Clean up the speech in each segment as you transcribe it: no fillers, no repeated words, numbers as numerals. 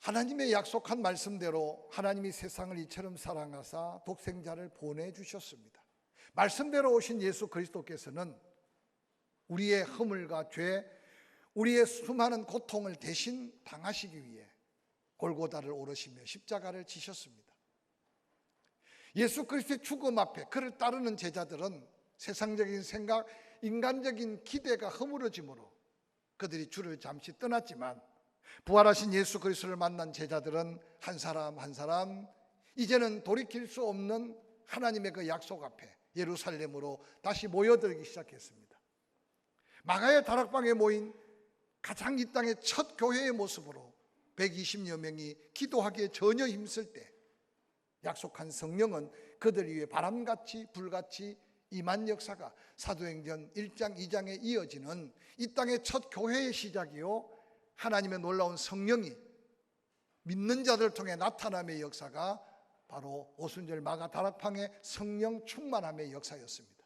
하나님의 약속한 말씀대로 하나님이 세상을 이처럼 사랑하사 독생자를 보내주셨습니다. 말씀대로 오신 예수 그리스도께서는 우리의 허물과 죄, 우리의 수많은 고통을 대신 당하시기 위해 골고다를 오르시며 십자가를 지셨습니다. 예수 그리스도의 죽음 앞에 그를 따르는 제자들은 세상적인 생각, 인간적인 기대가 허물어지므로 그들이 주를 잠시 떠났지만, 부활하신 예수 그리스도를 만난 제자들은 한 사람 한 사람 이제는 돌이킬 수 없는 하나님의 그 약속 앞에 예루살렘으로 다시 모여들기 시작했습니다. 마가의 다락방에 모인 가장 이 땅의 첫 교회의 모습으로 120여 명이 기도하기에 전혀 힘쓸 때 약속한 성령은 그들 위에 바람같이 불같이 임한 역사가 사도행전 1장 2장에 이어지는 이 땅의 첫 교회의 시작이요, 하나님의 놀라운 성령이 믿는 자들을 통해 나타남의 역사가 바로 오순절 마가 다락방의 성령 충만함의 역사였습니다.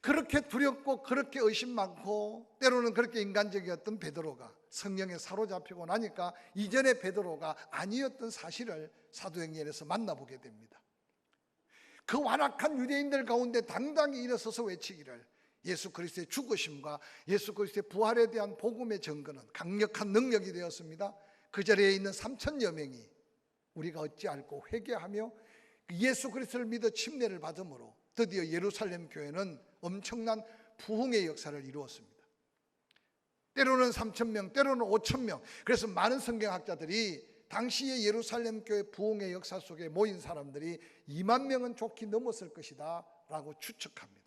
그렇게 두렵고 그렇게 의심 많고 때로는 그렇게 인간적이었던 베드로가 성령에 사로잡히고 나니까 이전의 베드로가 아니었던 사실을 사도행전에서 만나보게 됩니다. 그 완악한 유대인들 가운데 당당히 일어서서 외치기를 예수 그리스도의 죽으심과 예수 그리스도의 부활에 대한 복음의 증거는 강력한 능력이 되었습니다. 그 자리에 있는 3천여 명이 우리가 어찌 알고 회개하며 예수 그리스도를 믿어 침례를 받음으로 드디어 예루살렘 교회는 엄청난 부흥의 역사를 이루었습니다. 때로는 3,000명, 때로는 5,000명. 그래서 많은 성경학자들이 당시의 예루살렘 교회 부흥의 역사 속에 모인 사람들이 2만 명은 좋게 넘었을 것이다 라고 추측합니다.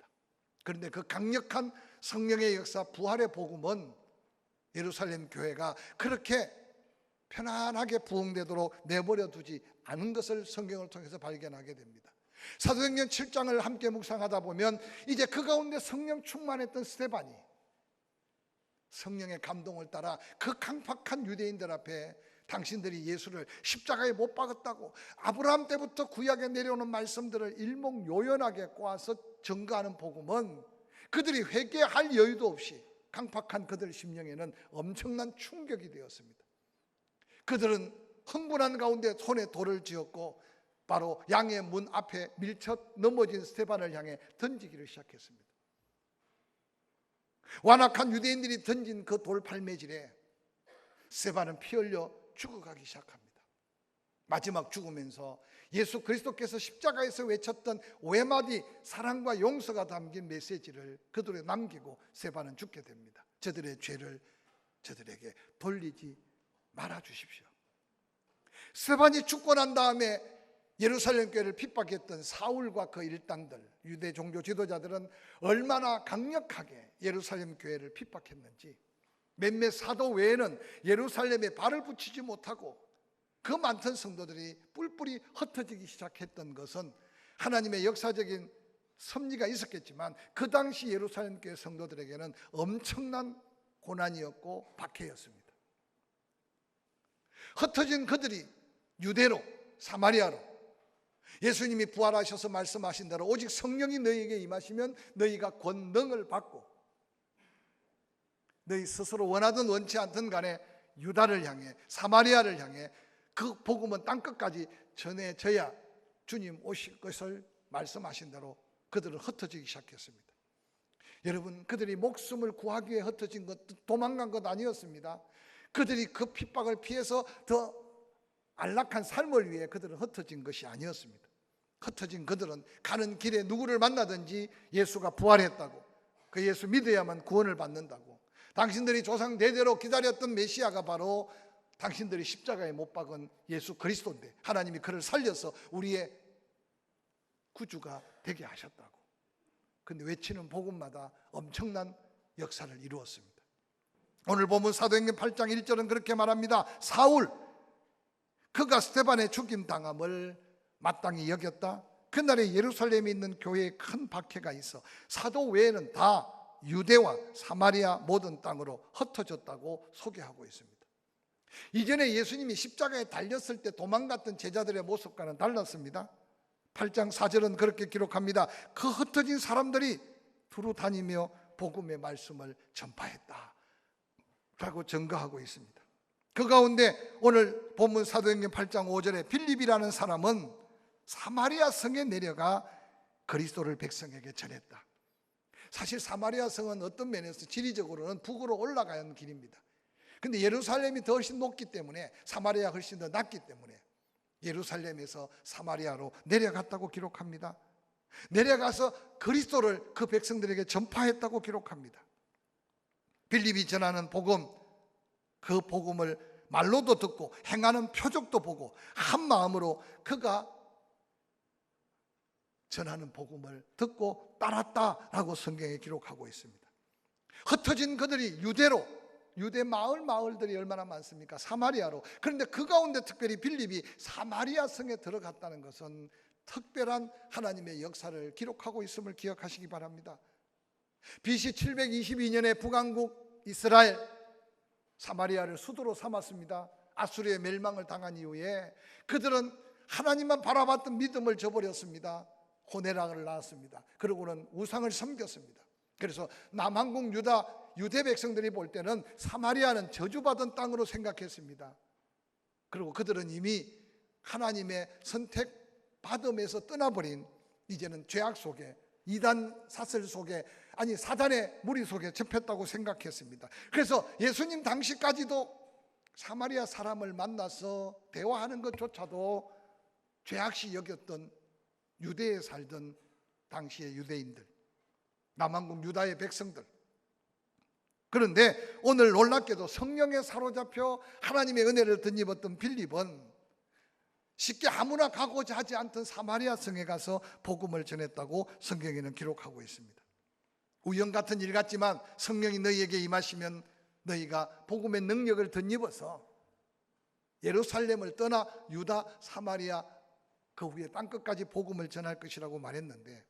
그런데 그 강력한 성령의 역사, 부활의 복음은 예루살렘 교회가 그렇게 편안하게 부흥되도록 내버려 두지 않은 것을 성경을 통해서 발견하게 됩니다. 사도행전 7장을 함께 묵상하다 보면 이제 그 가운데 성령 충만했던 스데반이 성령의 감동을 따라 그 강팍한 유대인들 앞에 당신들이 예수를 십자가에 못 박았다고 아브라함 때부터 구약에 내려오는 말씀들을 일목요연하게 꼬아서 증거하는 복음은 그들이 회개할 여유도 없이 강팍한 그들 심령에는 엄청난 충격이 되었습니다. 그들은 흥분한 가운데 손에 돌을 쥐었고 바로 양의 문 앞에 밀쳐 넘어진 스데반을 향해 던지기를 시작했습니다. 완악한 유대인들이 던진 그 돌팔매질에 스데반은 피 흘려 죽어가기 시작합니다. 마지막 죽으면서 예수 그리스도께서 십자가에서 외쳤던 외마디 사랑과 용서가 담긴 메시지를 그들에게 남기고 스데반은 죽게 됩니다. 저들의 죄를 저들에게 돌리지 말아 주십시오. 스데반이 죽고 난 다음에 예루살렘 교회를 핍박했던 사울과 그 일당들, 유대 종교 지도자들은 얼마나 강력하게 예루살렘 교회를 핍박했는지, 몇몇 사도 외에는 예루살렘에 발을 붙이지 못하고 그 많던 성도들이 뿔뿔이 흩어지기 시작했던 것은 하나님의 역사적인 섭리가 있었겠지만 그 당시 예루살렘 교회 성도들에게는 엄청난 고난이었고 박해였습니다. 흩어진 그들이 유대로, 사마리아로, 예수님이 부활하셔서 말씀하신 대로 오직 성령이 너희에게 임하시면 너희가 권능을 받고 너희 스스로 원하든 원치 않든 간에 유다를 향해, 사마리아를 향해 그 복음은 땅끝까지 전해져야 주님 오실 것을 말씀하신 대로 그들은 흩어지기 시작했습니다. 여러분, 그들이 목숨을 구하기 위해 흩어진 것, 도망간 것 아니었습니다. 그들이 그 핍박을 피해서 더 안락한 삶을 위해 그들은 흩어진 것이 아니었습니다. 흩어진 그들은 가는 길에 누구를 만나든지 예수가 부활했다고, 그 예수 믿어야만 구원을 받는다고, 당신들이 조상 대대로 기다렸던 메시아가 바로 당신들이 십자가에 못 박은 예수 그리스도인데 하나님이 그를 살려서 우리의 구주가 되게 하셨다고. 근데 외치는 복음마다 엄청난 역사를 이루었습니다. 오늘 보면 사도행전 8장 1절은 그렇게 말합니다. 사울, 그가 스데반의 죽임 당함을 마땅히 여겼다. 그날에 예루살렘에 있는 교회에 큰 박해가 있어 사도 외에는 다 유대와 사마리아 모든 땅으로 흩어졌다고 소개하고 있습니다. 이전에 예수님이 십자가에 달렸을 때 도망갔던 제자들의 모습과는 달랐습니다. 8장 4절은 그렇게 기록합니다. 그 흩어진 사람들이 두루 다니며 복음의 말씀을 전파했다 라고 증거하고 있습니다. 그 가운데 오늘 본문 사도행전 8장 5절에 빌립이라는 사람은 사마리아 성에 내려가 그리스도를 백성에게 전했다. 사실 사마리아 성은 어떤 면에서 지리적으로는 북으로 올라가야 하는 길입니다. 근데 예루살렘이 더 훨씬 높기 때문에, 사마리아가 훨씬 더 낮기 때문에 예루살렘에서 사마리아로 내려갔다고 기록합니다. 내려가서 그리스도를 그 백성들에게 전파했다고 기록합니다. 빌립이 전하는 복음, 그 복음을 말로도 듣고 행하는 표적도 보고 한 마음으로 그가 전하는 복음을 듣고 따랐다라고 성경에 기록하고 있습니다. 흩어진 그들이 유대로, 유대 마을들이 얼마나 많습니까? 사마리아로. 그런데 그 가운데 특별히 빌립이 사마리아 성에 들어갔다는 것은 특별한 하나님의 역사를 기록하고 있음을 기억하시기 바랍니다. BC 722년에 북왕국 이스라엘 사마리아를 수도로 삼았습니다. 아수르의 멸망을 당한 이후에 그들은 하나님만 바라봤던 믿음을 저버렸습니다. 호네락을 낳았습니다. 그러고는 우상을 섬겼습니다. 그래서 남한국 유대 백성들이 볼 때는 사마리아는 저주받은 땅으로 생각했습니다. 그리고 그들은 이미 하나님의 선택받음에서 떠나버린, 이제는 죄악 속에, 이단 사슬 속에, 아니 사단의 무리 속에 접혔다고 생각했습니다. 그래서 예수님 당시까지도 사마리아 사람을 만나서 대화하는 것조차도 죄악시 여겼던 유대에 살던 당시의 유대인들, 남한국 유다의 백성들. 그런데 오늘 놀랍게도 성령에 사로잡혀 하나님의 은혜를 덧입었던 빌립은 쉽게 아무나 가고자 하지 않던 사마리아 성에 가서 복음을 전했다고 성경에는 기록하고 있습니다. 우연 같은 일 같지만 성령이 너희에게 임하시면 너희가 복음의 능력을 덧입어서 예루살렘을 떠나 유다, 사마리아, 그 후에 땅끝까지 복음을 전할 것이라고 말했는데,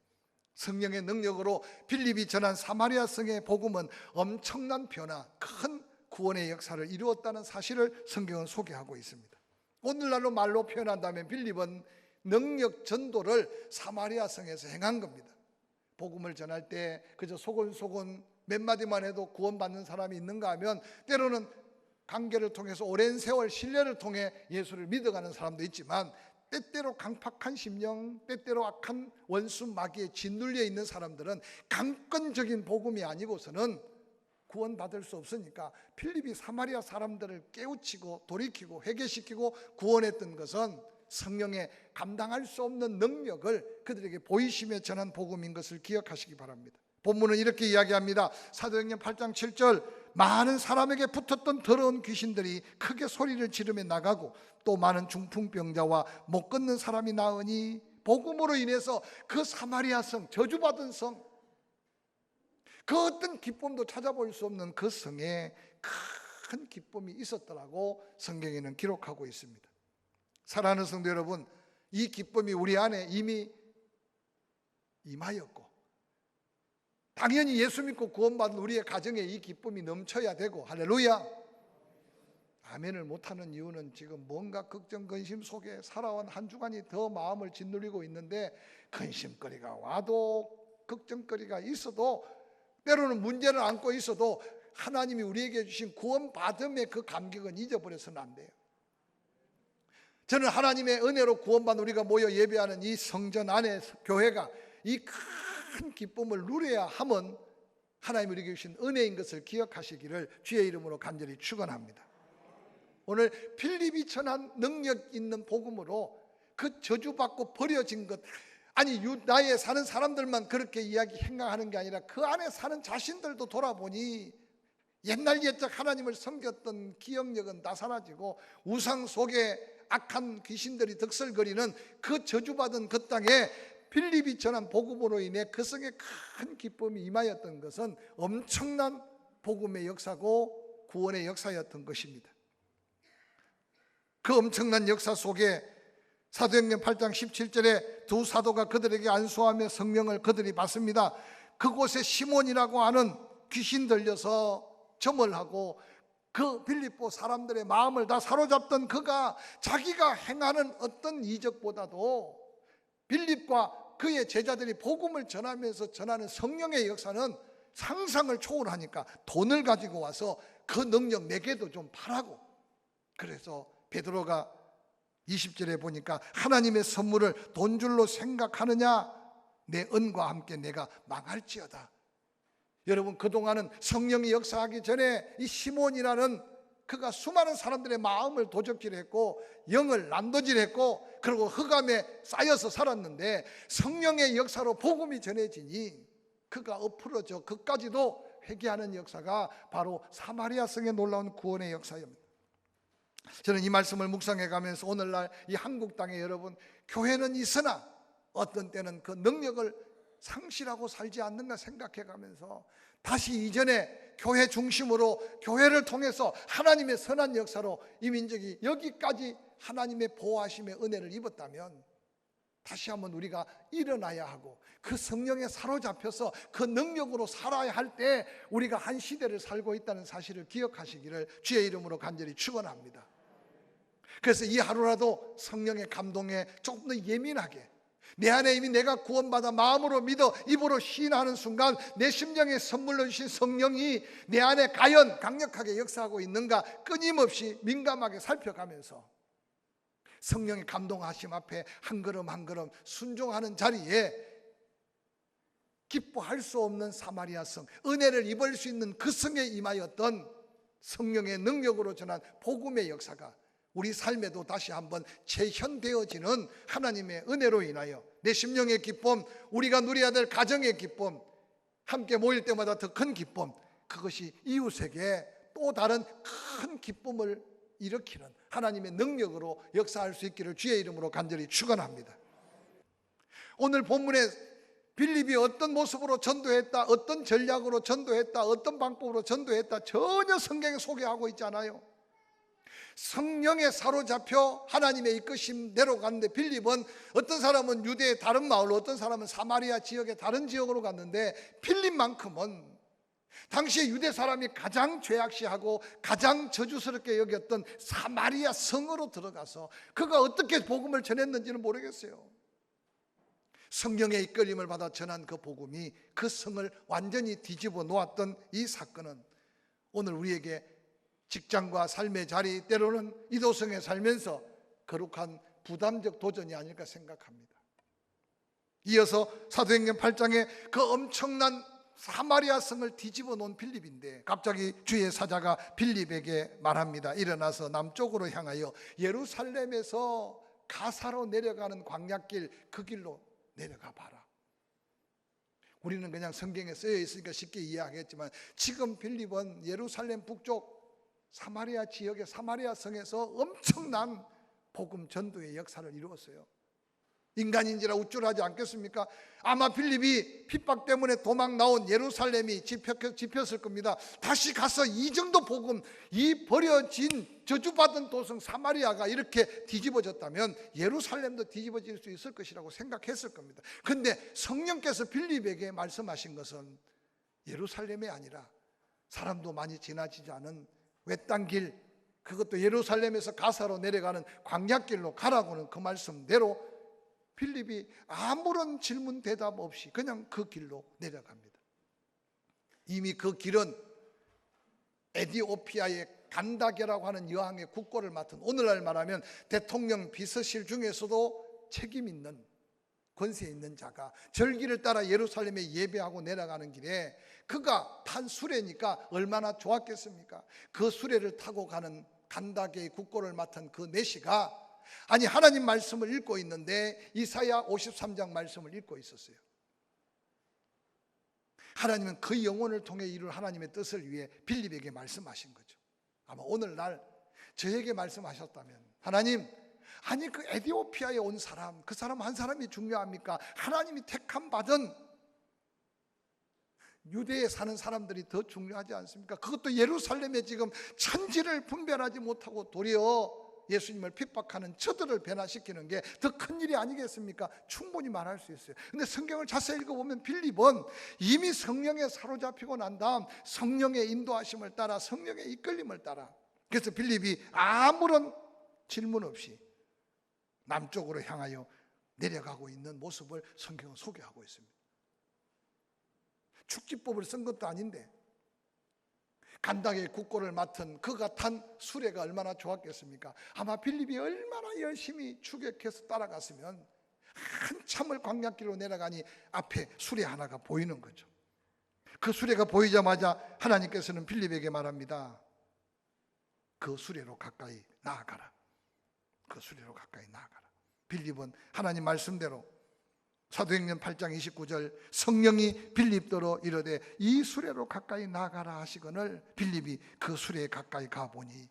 성령의 능력으로 빌립이 전한 사마리아 성의 복음은 엄청난 변화, 큰 구원의 역사를 이루었다는 사실을 성경은 소개하고 있습니다. 오늘날로 말로 표현한다면 빌립은 능력 전도를 사마리아 성에서 행한 겁니다. 복음을 전할 때 그저 소곤소곤 몇 마디만 해도 구원받는 사람이 있는가 하면, 때로는 관계를 통해서 오랜 세월 신뢰를 통해 예수를 믿어가는 사람도 있지만, 때때로 강팍한 심령, 때때로 악한 원수 마귀에 짓눌려 있는 사람들은 강권적인 복음이 아니고서는 구원받을 수 없으니까 빌립이 사마리아 사람들을 깨우치고 돌이키고 회개시키고 구원했던 것은 성령의 감당할 수 없는 능력을 그들에게 보이시며 전한 복음인 것을 기억하시기 바랍니다. 본문은 이렇게 이야기합니다. 사도행전 8장 7절, 많은 사람에게 붙었던 더러운 귀신들이 크게 소리를 지르며 나가고 또 많은 중풍병자와 못 걷는 사람이 나으니, 복음으로 인해서 그 사마리아 성, 저주받은 성, 그 어떤 기쁨도 찾아볼 수 없는 그 성에 큰 기쁨이 있었더라고 성경에는 기록하고 있습니다. 사랑하는 성도 여러분, 이 기쁨이 우리 안에 이미 임하였고, 당연히 예수 믿고 구원받은 우리의 가정에 이 기쁨이 넘쳐야 되고, 할렐루야. 아멘을 못하는 이유는 지금 뭔가 걱정 근심 속에 살아온 한 주간이 더 마음을 짓누리고 있는데, 근심거리가 와도 걱정거리가 있어도, 때로는 문제를 안고 있어도 하나님이 우리에게 주신 구원받음의 그 감격은 잊어버려서는 안 돼요. 저는 하나님의 은혜로 구원받은 우리가 모여 예배하는 이 성전 안에 교회가 이 큰 기쁨을 누려야 함은 하나님이 우리에게 주신 은혜인 것을 기억하시기를 주의 이름으로 간절히 축원합니다. 오늘 필립이 전한 능력 있는 복음으로 그 저주받고 버려진 것, 아니 유다에 사는 사람들만 그렇게 이야기 행하는 게 아니라 그 안에 사는 자신들도 돌아보니 옛날 옛적 하나님을 섬겼던 기억력은 다 사라지고 우상 속에 악한 귀신들이 득설거리는 그 저주받은 그 땅에 필립이 전한 복음으로 인해 그 성에 큰 기쁨이 임하였던 것은 엄청난 복음의 역사고 구원의 역사였던 것입니다. 그 엄청난 역사 속에 사도행전 8장 17절에 두 사도가 그들에게 안수하며 성령을 그들이 받습니다. 그곳에 시몬이라고 하는 귀신 들려서 점을 하고 그 빌립보 사람들의 마음을 다 사로잡던 그가 자기가 행하는 어떤 이적보다도 빌립과 그의 제자들이 복음을 전하면서 전하는 성령의 역사는 상상을 초월하니까 돈을 가지고 와서 그 능력 내게도 좀 파라고. 그래서 베드로가 20절에 보니까 하나님의 선물을 돈줄로 생각하느냐, 내 은과 함께 내가 망할지어다. 여러분, 그동안은 성령이 역사하기 전에 이 시몬이라는 그가 수많은 사람들의 마음을 도적질했고 영을 난도질했고 그리고 흑암에 쌓여서 살았는데 성령의 역사로 복음이 전해지니 그가 엎으러져 그까지도 회개하는 역사가 바로 사마리아 성의 놀라운 구원의 역사입니다. 저는 이 말씀을 묵상해 가면서 오늘날 이 한국 땅에 여러분, 교회는 있으나 어떤 때는 그 능력을 상실하고 살지 않는가 생각해 가면서 다시 이전에 교회 중심으로 교회를 통해서 하나님의 선한 역사로 이 민족이 여기까지 하나님의 보호하심의 은혜를 입었다면 다시 한번 우리가 일어나야 하고 그 성령에 사로잡혀서 그 능력으로 살아야 할 때 우리가 한 시대를 살고 있다는 사실을 기억하시기를 주의 이름으로 간절히 축원합니다. 그래서 이 하루라도 성령의 감동에 조금 더 예민하게, 내 안에 이미 내가 구원받아 마음으로 믿어 입으로 시인하는 순간 내 심령에 선물로 주신 성령이 내 안에 과연 강력하게 역사하고 있는가 끊임없이 민감하게 살펴가면서 성령의 감동하심 앞에 한 걸음 한 걸음 순종하는 자리에 기뻐할 수 없는 사마리아 성, 은혜를 입을 수 있는 그 성에 임하였던 성령의 능력으로 전한 복음의 역사가 우리 삶에도 다시 한번 재현되어지는 하나님의 은혜로 인하여 내 심령의 기쁨, 우리가 누려야 될 가정의 기쁨, 함께 모일 때마다 더 큰 기쁨, 그것이 이웃에게 또 다른 큰 기쁨을 일으키는 하나님의 능력으로 역사할 수 있기를 주의 이름으로 간절히 축원합니다. 오늘 본문에 빌립이 어떤 모습으로 전도했다, 어떤 전략으로 전도했다, 어떤 방법으로 전도했다 전혀 성경에 소개하고 있지 않아요. 성령에 사로잡혀 하나님의 이끄심대로 갔는데 빌립은 어떤 사람은 유대의 다른 마을로, 어떤 사람은 사마리아 지역의 다른 지역으로 갔는데 빌립만큼은 당시에 유대 사람이 가장 죄악시하고 가장 저주스럽게 여겼던 사마리아 성으로 들어가서 그가 어떻게 복음을 전했는지는 모르겠어요. 성령의 이끌림을 받아 전한 그 복음이 그 성을 완전히 뒤집어 놓았던 이 사건은 오늘 우리에게 직장과 삶의 자리, 때로는 이도성에 살면서 거룩한 부담적 도전이 아닐까 생각합니다. 이어서 사도행전 8장에 그 엄청난 사마리아 성을 뒤집어 놓은 빌립인데 갑자기 주의 사자가 빌립에게 말합니다. 일어나서 남쪽으로 향하여 예루살렘에서 가사로 내려가는 광야길, 그 길로 내려가 봐라. 우리는 그냥 성경에 쓰여 있으니까 쉽게 이해하겠지만 지금 빌립은 예루살렘 북쪽 사마리아 지역의 사마리아 성에서 엄청난 복음 전도의 역사를 이루었어요. 인간인지라 우쭐하지 않겠습니까? 아마 빌립이 핍박 때문에 도망 나온 예루살렘이 집혔을 겁니다. 다시 가서 이 정도 복음, 이 버려진 저주받은 도성 사마리아가 이렇게 뒤집어졌다면 예루살렘도 뒤집어질 수 있을 것이라고 생각했을 겁니다. 그런데 성령께서 빌립에게 말씀하신 것은 예루살렘이 아니라 사람도 많이 지나치지 않은 외딴 길, 그것도 예루살렘에서 가사로 내려가는 광야길로 가라고는 그 말씀대로 빌립이 아무런 질문 대답 없이 그냥 그 길로 내려갑니다. 이미 그 길은 에디오피아의 간다게라고 하는 여왕의 국고를 맡은, 오늘날 말하면 대통령 비서실 중에서도 책임 있는 권세 있는 자가 절기를 따라 예루살렘에 예배하고 내려가는 길에 그가 탄 수레니까 얼마나 좋았겠습니까? 그 수레를 타고 가는 간다게의 국고를 맡은 그 내시가 아니 하나님 말씀을 읽고 있는데 이사야 53장 말씀을 읽고 있었어요. 하나님은 그 영혼을 통해 이룰 하나님의 뜻을 위해 빌립에게 말씀하신 거죠. 아마 오늘날 저에게 말씀하셨다면 하나님, 아니 그 에디오피아에 온 사람, 그 사람 한 사람이 중요합니까? 하나님이 택함 받은 유대에 사는 사람들이 더 중요하지 않습니까? 그것도 예루살렘에 지금 천지를 분별하지 못하고 도리어 예수님을 핍박하는 저들을 변화시키는 게 더 큰 일이 아니겠습니까? 충분히 말할 수 있어요. 근데 성경을 자세히 읽어보면 빌립은 이미 성령에 사로잡히고 난 다음 성령의 인도하심을 따라, 성령의 이끌림을 따라, 그래서 빌립이 아무런 질문 없이 남쪽으로 향하여 내려가고 있는 모습을 성경은 소개하고 있습니다. 축지법을 쓴 것도 아닌데 간당의 국고를 맡은 그가 탄 수레가 얼마나 좋았겠습니까? 아마 빌립이 얼마나 열심히 추격해서 따라갔으면 한참을 광야길로 내려가니 앞에 수레 하나가 보이는 거죠. 그 수레가 보이자마자 하나님께서는 빌립에게 말합니다. 그 수레로 가까이 나아가라. 그 수레로 가까이 나아가라. 빌립은 하나님 말씀대로 사도행전 8장 29절 성령이 빌립더러 이르되 이 수레로 가까이 나가라 하시거늘 빌립이 그 수레에 가까이 가보니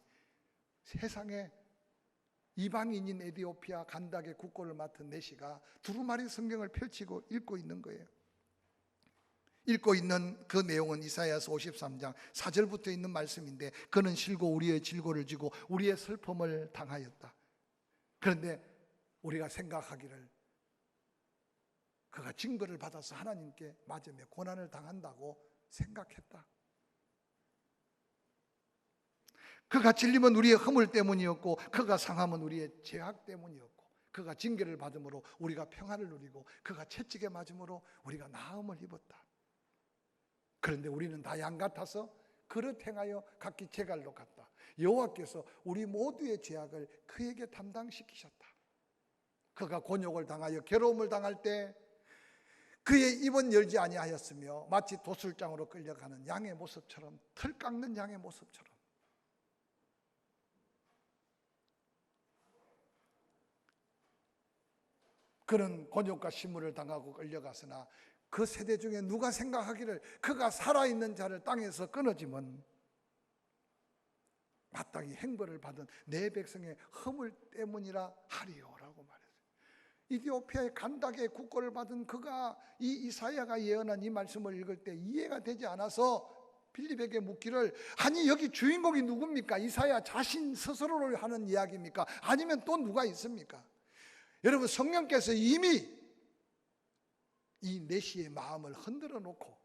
세상에 이방인인 에디오피아 간닥의 국고를 맡은 내시가 두루마리 성경을 펼치고 읽고 있는 거예요. 읽고 있는 그 내용은 이사야서 53장 4절부터 있는 말씀인데 그는 실고 우리의 질고를 지고 우리의 슬픔을 당하였다. 그런데 우리가 생각하기를 그가 징벌을 받아서 하나님께 맞으며 고난을 당한다고 생각했다. 그가 찔림은 우리의 허물 때문이었고 그가 상함은 우리의 죄악 때문이었고 그가 징계를 받음으로 우리가 평안을 누리고 그가 채찍에 맞음으로 우리가 나음을 입었다. 그런데 우리는 다 양 같아서 그릇 행하여 각기 제갈로 갔다. 여호와께서 우리 모두의 죄악을 그에게 담당시키셨다. 그가 곤욕을 당하여 괴로움을 당할 때 그의 입은 열지 아니하였으며 마치 도술장으로 끌려가는 양의 모습처럼, 털 깎는 양의 모습처럼 그는 곤욕과 신물을 당하고 끌려갔으나 그 세대 중에 누가 생각하기를 그가 살아있는 자를 땅에서 끊어지면 마땅히 행벌을 받은 내 백성의 허물 때문이라 하리요라고 말했어요. 이디오피아의 간닥의 국고를 받은 그가 이 이사야가 예언한 이 말씀을 읽을 때 이해가 되지 않아서 빌립에게 묻기를 아니 여기 주인공이 누굽니까? 이사야 자신 스스로를 하는 이야기입니까? 아니면 또 누가 있습니까? 여러분 성령께서 이미 이 내시의 마음을 흔들어 놓고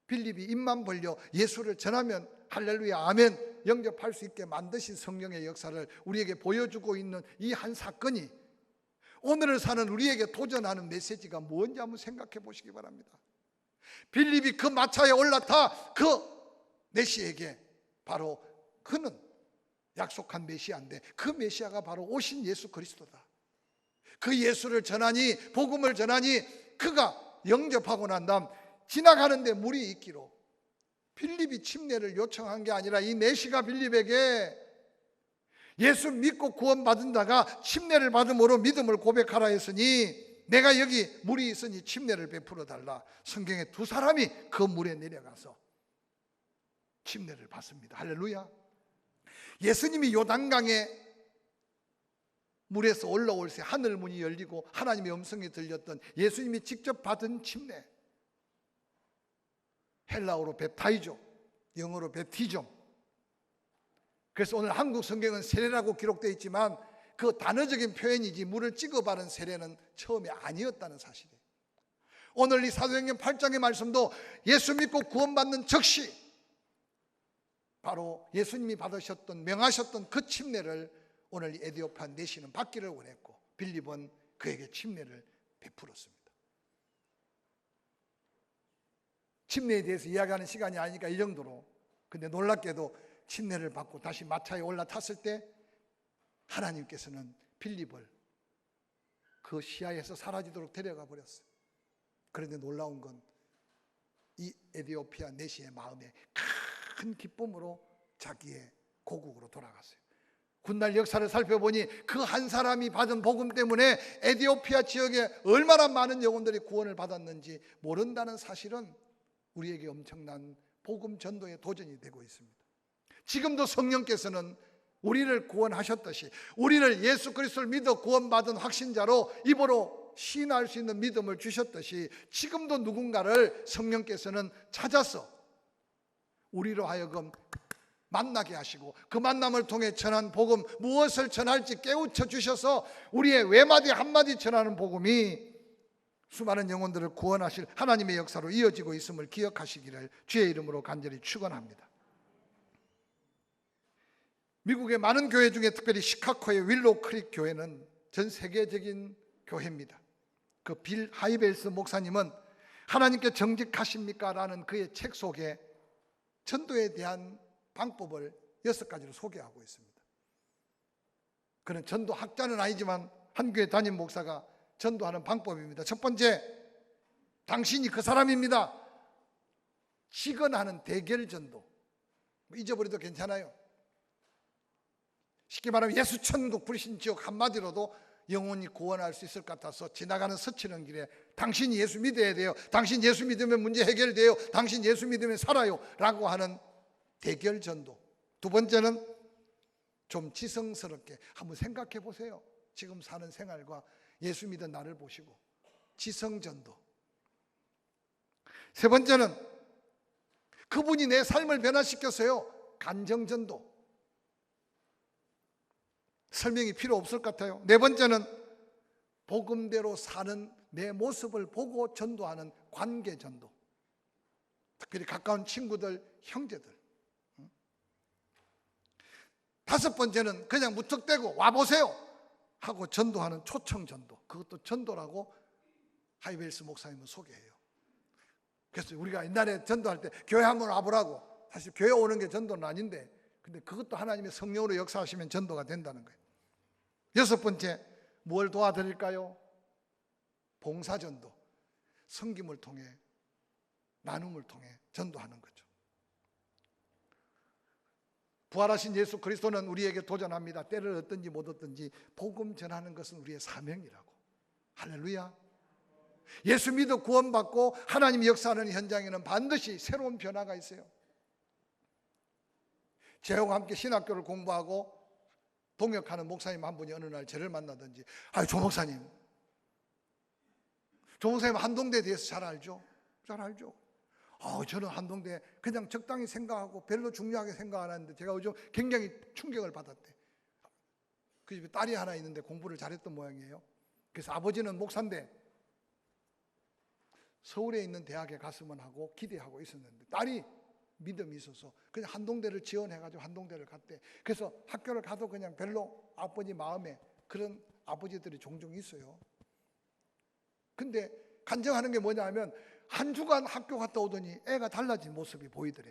빌립이 입만 벌려 예수를 전하면 할렐루야 아멘 영접할 수 있게 만드신 성령의 역사를 우리에게 보여주고 있는 이 한 사건이 오늘을 사는 우리에게 도전하는 메시지가 뭔지 한번 생각해 보시기 바랍니다. 빌립이 그 마차에 올라타 그 메시에게 바로 그는 약속한 메시아인데 그 메시아가 바로 오신 예수 그리스도다. 그 예수를 전하니 복음을 전하니 그가 영접하고 난 다음 지나가는데 물이 있기로 빌립이 침례를 요청한 게 아니라 이 내시가 빌립에게 예수 믿고 구원받은 자가 침례를 받음으로 믿음을 고백하라 했으니 내가 여기 물이 있으니 침례를 베풀어 달라. 성경에 두 사람이 그 물에 내려가서 침례를 받습니다. 할렐루야. 예수님이 요단강에 물에서 올라올 새 하늘 문이 열리고 하나님의 음성이 들렸던 예수님이 직접 받은 침례, 헬라어로 베프타이조, 영어로 베티좀. 그래서 오늘 한국 성경은 세례라고 기록되어 있지만 그 단어적인 표현이지 물을 찍어 바른 세례는 처음에 아니었다는 사실이에요. 오늘 이 사도행전 8장의 말씀도 예수 믿고 구원받는 즉시 바로 예수님이 받으셨던 명하셨던 그 침례를 오늘 이 에디오피아 내시는 받기를 원했고 빌립은 그에게 침례를 베풀었습니다. 침례에 대해서 이야기하는 시간이 아니니까 이 정도로. 근데 놀랍게도 침례를 받고 다시 마차에 올라탔을 때 하나님께서는 빌립을 그 시야에서 사라지도록 데려가 버렸어요. 그런데 놀라운 건 이 에디오피아 내시의 마음에 큰 기쁨으로 자기의 고국으로 돌아갔어요. 훗날 역사를 살펴보니 그 한 사람이 받은 복음 때문에 에디오피아 지역에 얼마나 많은 영혼들이 구원을 받았는지 모른다는 사실은 우리에게 엄청난 복음 전도의 도전이 되고 있습니다. 지금도 성령께서는 우리를 구원하셨듯이 우리를 예수 그리스도를 믿어 구원받은 확신자로 입으로 시인할 수 있는 믿음을 주셨듯이 지금도 누군가를 성령께서는 찾아서 우리로 하여금 만나게 하시고 그 만남을 통해 전한 복음, 무엇을 전할지 깨우쳐 주셔서 우리의 외마디 한마디 전하는 복음이 수많은 영혼들을 구원하실 하나님의 역사로 이어지고 있음을 기억하시기를 주의 이름으로 간절히 축원합니다. 미국의 많은 교회 중에 특별히 시카고의 윌로우 크릭 교회는 전 세계적인 교회입니다. 그 빌 하이벨스 목사님은 하나님께 정직하십니까? 라는 그의 책 속에 전도에 대한 방법을 6가지로 소개하고 있습니다. 그는 전도 학자는 아니지만 한 교회 담임 목사가 전도하는 방법입니다. 첫 번째, 당신이 그 사람입니다. 직언하는 대결 전도. 잊어버려도 괜찮아요. 쉽게 말하면 예수 천국 불신 지옥 한마디로도 영혼이 구원할 수 있을 것 같아서 지나가는 스치는 길에 당신이 예수 믿어야 돼요, 당신 예수 믿으면 문제 해결돼요, 당신 예수 믿으면 살아요 라고 하는 대결 전도. 두 번째는 좀 지성스럽게 한번 생각해 보세요. 지금 사는 생활과 예수 믿은 나를 보시고 지성 전도. 세 번째는 그분이 내 삶을 변화시켰어요. 간정 전도. 설명이 필요 없을 것 같아요. 네 번째는 복음대로 사는 내 모습을 보고 전도하는 관계 전도. 특별히 가까운 친구들, 형제들. 다섯 번째는 그냥 무턱대고 와보세요 하고 전도하는 초청 전도. 그것도 전도라고 하이벨스 목사님은 소개해요. 그래서 우리가 옛날에 전도할 때 교회 한번 와보라고. 사실 교회 오는 게 전도는 아닌데, 근데 그것도 하나님의 성령으로 역사하시면 전도가 된다는 거예요. 여섯 번째, 뭘 도와드릴까요? 봉사전도. 섬김을 통해, 나눔을 통해 전도하는 거죠. 부활하신 예수 그리스도는 우리에게 도전합니다. 때를 얻든지 못 얻든지 복음 전하는 것은 우리의 사명이라고. 할렐루야. 예수 믿어 구원받고 하나님이 역사하는 현장에는 반드시 새로운 변화가 있어요. 저와 함께 신학교를 공부하고 동역하는 목사님 한 분이 어느 날 저를 만나든지, 조 목사님 한동대에 대해서 잘 알죠? 잘 알죠? 저는 한동대 그냥 적당히 생각하고 별로 중요하게 생각 안 하는데 제가 요즘 굉장히 충격을 받았대. 그 집에 딸이 하나 있는데 공부를 잘했던 모양이에요. 그래서 아버지는 목사인데 서울에 있는 대학에 갔으면 하고 기대하고 있었는데 딸이 믿음이 있어서 그냥 한동대를 지원해가지고 한동대를 갔대. 그래서 학교를 가도 그냥 별로 아버지 마음에 그런 아버지들이 종종 있어요. 근데 간증하는 게 뭐냐 하면 한 주간 학교 갔다 오더니 애가 달라진 모습이 보이더래.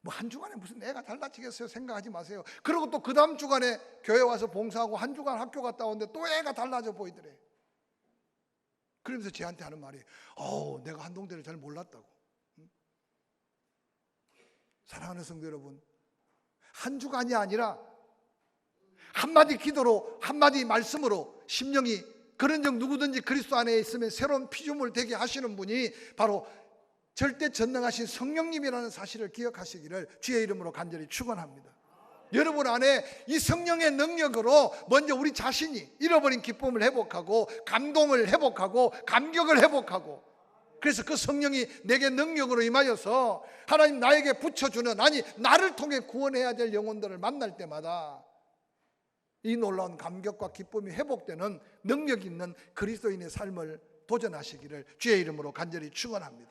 뭐 한 주간에 무슨 애가 달라지겠어요? 생각하지 마세요. 그리고 또 그 다음 주간에 교회 와서 봉사하고 한 주간 학교 갔다 오는데 또 애가 달라져 보이더래. 그러면서 저한테 하는 말이 내가 한동대를 잘 몰랐다고. 사랑하는 성도 여러분, 한 주간이 아니라 한마디 기도로 한마디 말씀으로 심령이 그런즉 누구든지 그리스도 안에 있으면 새로운 피조물 되게 하시는 분이 바로 절대 전능하신 성령님이라는 사실을 기억하시기를 주의 이름으로 간절히 축원합니다. 여러분 안에 이 성령의 능력으로 먼저 우리 자신이 잃어버린 기쁨을 회복하고 감동을 회복하고 감격을 회복하고, 그래서 그 성령이 내게 능력으로 임하여서 하나님 나에게 붙여주는, 아니 나를 통해 구원해야 될 영혼들을 만날 때마다 이 놀라운 감격과 기쁨이 회복되는 능력 있는 그리스도인의 삶을 도전하시기를 주의 이름으로 간절히 축원합니다.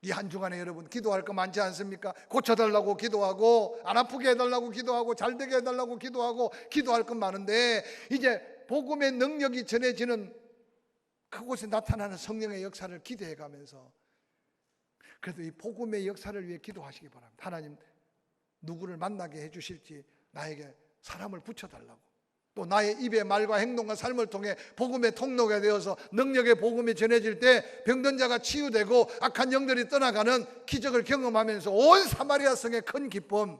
이 한 주간에 여러분 기도할 거 많지 않습니까? 고쳐달라고 기도하고, 안 아프게 해달라고 기도하고, 잘되게 해달라고 기도하고, 기도할 건 많은데 이제 복음의 능력이 전해지는 그곳에 나타나는 성령의 역사를 기대해가면서, 그래도 이 복음의 역사를 위해 기도하시기 바랍니다. 하나님 누구를 만나게 해주실지 나에게 사람을 붙여달라고, 또 나의 입의 말과 행동과 삶을 통해 복음의 통로가 되어서 능력의 복음이 전해질 때 병든 자가 치유되고 악한 영들이 떠나가는 기적을 경험하면서 온 사마리아 성의 큰 기쁨,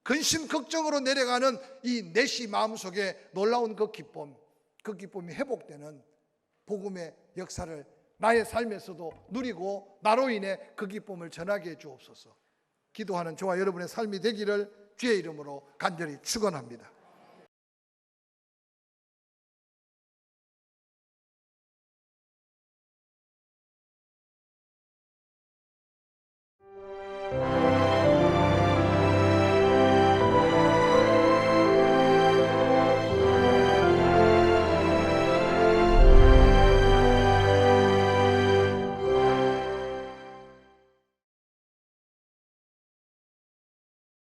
근심 걱정으로 내려가는 이 내시 마음속에 놀라운 그 기쁨이 회복되는 복음의 역사를 나의 삶에서도 누리고 나로 인해 그 기쁨을 전하게 해 주옵소서. 기도하는 저와 여러분의 삶이 되기를 주의 이름으로 간절히 축원합니다.